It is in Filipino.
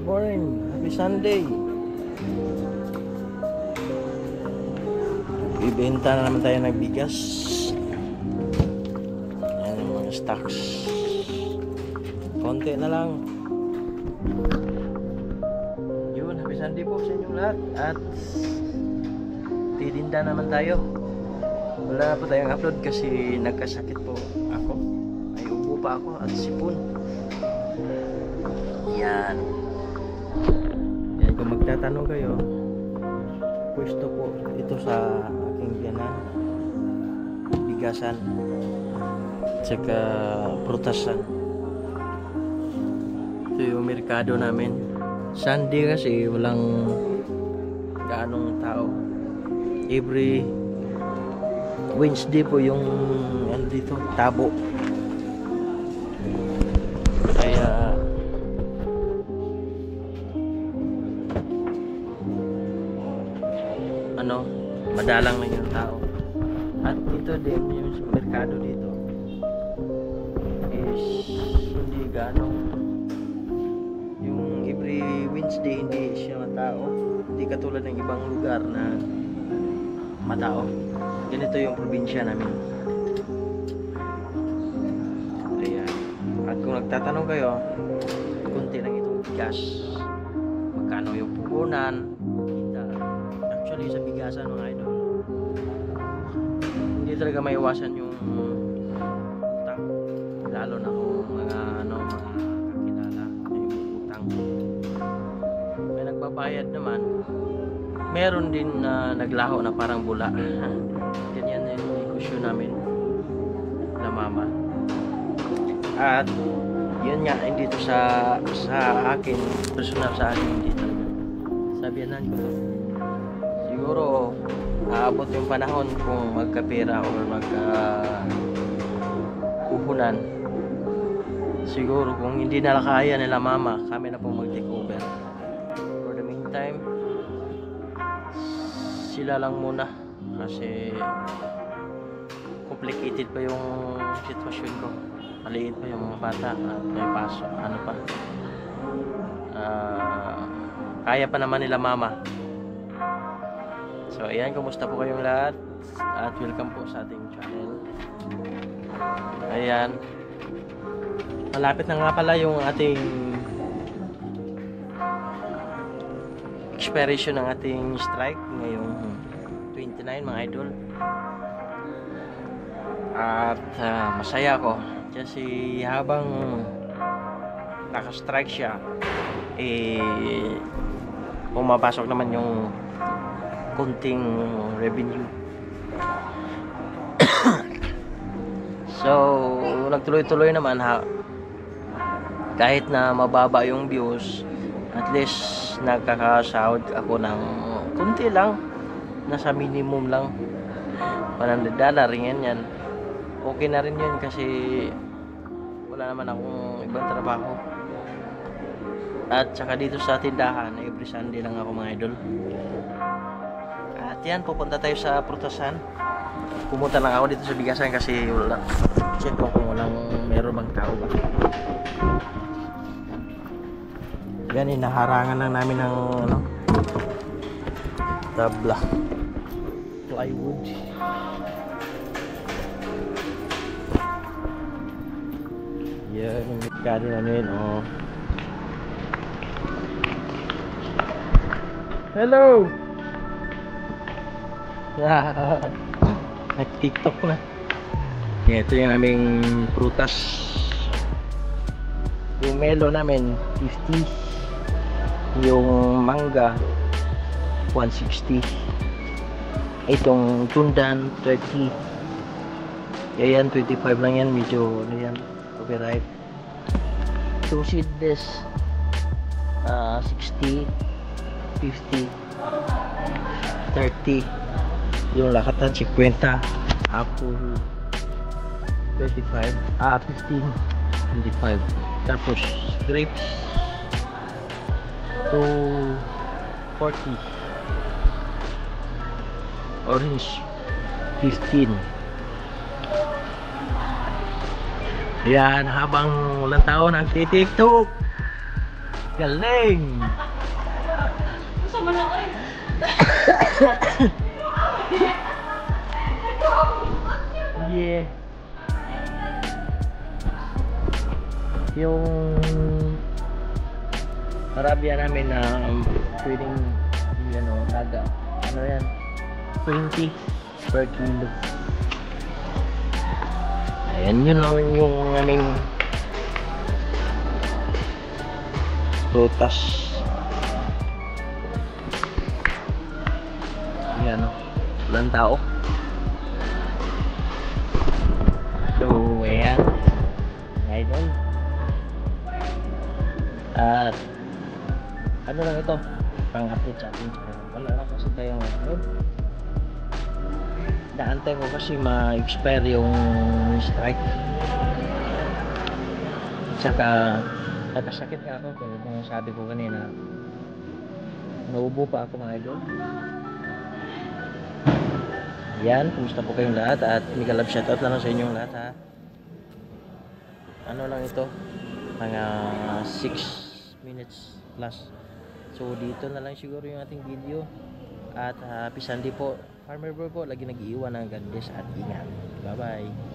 morning. Happy Sunday. Bibenta na naman tayo ng bigas. Ayan yung mga stocks. Konti na lang. Yun, happy Sunday po sa inyong lahat. At titinda naman tayo. Wala na po tayong upload kasi nagkasakit po ako. Ay ubo pa ako at sipon. Yan. Yan, kung magtatanong kayo, pwesto po ito sa aking biyanan, bigasan, tsaka prutasan. Ito yung merkado namin. Sunday kasi walang gaanong tao. Every Wednesday po yung ano dito, tabo. Kaya ano, madalang lang yung tao. At dito din yung merkado dito is hindi ganong yung every Wednesday hindi siya matao. Hindi katulad ng ibang lugar na matao. Ganito yung probinsya namin. Ayan. At kung nagtatanong kayo, kunti lang itong bigas. Magkano yung puhunan? Actually sa bigasan mga idol, hindi talaga maiwasan yung utang, lalo na kung mga kakilala na yung utang. May nagbabayad naman, meron din na naglaho na parang bula. Ganyan yung negosyo namin na mama. At yun nga, dito sa akin, personal sa akin, hindi talaga sabihanan ko to. Siguro aabot yung panahon kung magkapera o magkapuhunan. Siguro kung hindi nila kaya nila mama, kami na pong mag-take over. For the meantime, sila lang muna kasi complicated pa yung sitwasyon ko. Maliit pa yung mga bata at may paso, ano pa. Kaya pa naman nila mama. So ayan, kumusta po kayong lahat at welcome po sa ating channel. Ayan, malapit na nga pala yung ating expiration ng ating strike ngayong 29 mga idol. At masaya ko kasi habang naka-strike siya, pumapasok naman yung kunting revenue. So nagtuloy-tuloy naman kahit na mababa yung views, at least nagkakasahod ako ng kunti lang, nasa minimum lang, $100 yan. Okay na rin yun kasi wala naman akong ibang trabaho. At saka dito sa tindahan, every Sunday lang ako mga idol. At yan, pupunta tayo sa prutasan. Pumunta lang ako dito sa bigasan kasi wala, check ko kung meron bang tao ba. Yan, inaharangan lang namin ng tabla, plywood. Yan yung merkado namin. Hello! Nag-TikTok na. Yeah, ito yung aming prutas. Yung melon namin 50, yung mangga 160, itong tundan 30. Yan 25 lang yan, medyo ano yan, copyright. Itong seedless 60, 50, 30. Yung lakatan 50, apple 25, 15, 25. Tapos grapes 240, orange 15. Yan, habang walang tao nagtitiktok, Galing! Gusto mo lang rin. Yeah. Yung Arabia namin na pwedeng naga. Ano yan? 20 per kilo. Ayan, yun lang yung aming prutas. Ayan o. Walang tao. So, ayan. Idol. At ano lang ito? Pang-update sa ating channel. Wala lang kasi tayong upload. Naantay ko kasi ma-expire yung strike. Tsaka nagkasakit nga ako kung sabi ko kanina. Naubo pa ako mga idol. Yan, kumusta po kayong lahat at mega love shoutout na lang sa inyong lahat ha. Ano lang ito? Mga 6 minutes plus. So dito na lang siguro yung ating video. At happy Sunday po. Farmer Bro po, lagi nag-iiwan ng God bless at ingat. Bye bye.